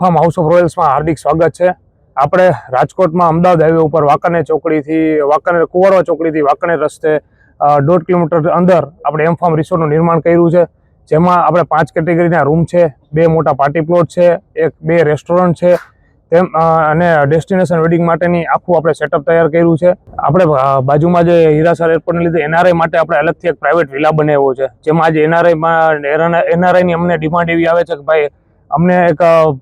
Farm house of રોયલ્સમાં હાર્દિક સ્વાગત છે। આપણે રાજકોટમાં અમદાવાદ હાઈવે ઉપર વાંકાનેર ચોકડીથી કુંવરવા ચોકડીથી વાંકાનેર રસ્તે 1.5 કિલોમીટર અંદર આપણે એમ ફાર્મ રિસોર્ટનું નિર્માણ કર્યું છે, જેમાં આપણે 5 કેટેગરીના રૂમ છે, 2 મોટા પાર્ટી પ્લોટ છે, 2 રેસ્ટોરન્ટ છે, તેમ અને ડેસ્ટિનેશન વેડિંગ માટેની આખું આપણે સેટઅપ તૈયાર કર્યું છે। આપણે બાજુમાં જે હીરાસર એરપોર્ટને લીધે એનઆરઆઈ માટે આપણે અલગથી એક પ્રાઇવેટ વિલા બનાવ્યો છે, જેમાં આજે એનઆરઆઈની અમને ડિમાન્ડ એવી આવે છે કે ભાઈ અમને એક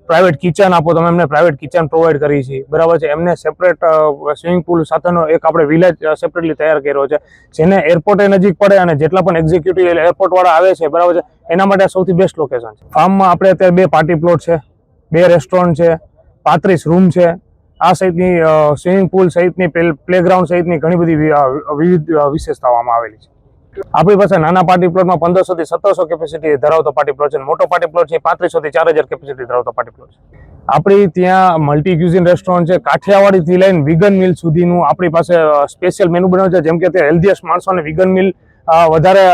પ્રાઇવેટ કિચન આપો, તમે એમને પ્રાઇવેટ કિચન પ્રોવાઈડ કરી છે, બરાબર છે। એમને સેપરેટ સ્વિમિંગ પુલ સાથેનો એક આપણે વિલેજ સેપરેટલી તૈયાર કર્યો છે, જેને એરપોર્ટે નજીક પડે અને જેટલા પણ એક્ઝિક્યુટિવ એરપોર્ટવાળા આવે છે, બરાબર છે, એના માટે સૌથી બેસ્ટ લોકેશન છે। ફાર્મમાં આપણે અત્યારે 2 પાર્ટી પ્લોટ છે, 2 રેસ્ટોરન્ટ છે, 35 રૂમ છે, આ સહિતની સ્વિમિંગ પુલ સહિતની પ્લેગ્રાઉન્ડ સહિતની ઘણી બધી વિવિધ વિશેષતાઓમાં આવેલી છે। આપણી પાસે નાના પાર્ટી પ્લોટમાં 1500 થી 1700 કેપેસિટી ધરાવતો પાર્ટી પ્લોટ છે, મોટો પાર્ટી પ્લોટ છે 3500 થી 4000 કેપેસિટી ધરાવતો પાર્ટી પ્લોટ છે। આપણી ત્યાં મલ્ટી ક્યુઝિન રેસ્ટોરન્ટ છે, કાઠિયાવાડીથી લઈને વિગન મિલ સુધીનું આપણી પાસે સ્પેશિયલ મેનુ બનાવ્યું છે, જેમ કે તે હેલ્ધીએસ્ટ માણસોને વિગન મિલ વધારે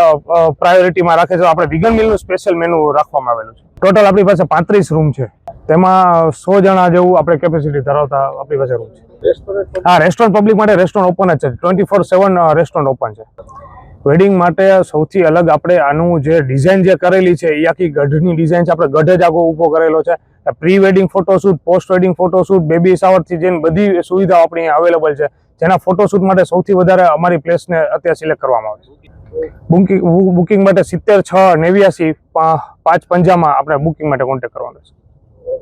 પ્રાયોરિટીમાં રાખે છે, આપણે વિગન મિલનું સ્પેશિયલ મેનુ રાખવામાં આવેલું છે। ટોટલ આપણી પાસે 35 રૂમ છે, તેમાં 100 જણા જેવું આપણે કેપેસિટી ધરાવતા આપણી પાસે રૂમ છે। હા, રેસ્ટોરન્ટ પબ્લિક માટે રેસ્ટોરન્ટ ઓપન જ છે, 24/7 રેસ્ટોરન્ટ ઓપન છે। વેડિંગ માટે સૌથી અલગ આપણે આનું જે ડિઝાઇન જે કરેલી છે એ આખી ગઢની ડિઝાઇન છે, આપણે ગઢ જ આખો ઊભો કરેલો છે। Pre wedding photoshoot, post wedding photoshoot, baby શાવરથી જેની બધી સુવિધાઓ આપણી અહીંયા અવેલેબલ છે, જેના ફોટોશૂટ માટે સૌથી વધારે અમારી પ્લેસને અત્યારે સિલેક્ટ કરવામાં આવે છે। બુકિંગ માટે 70 6 89 550 આપણે બુકિંગ માટે કોન્ટેક્ટ કરવાનો છે।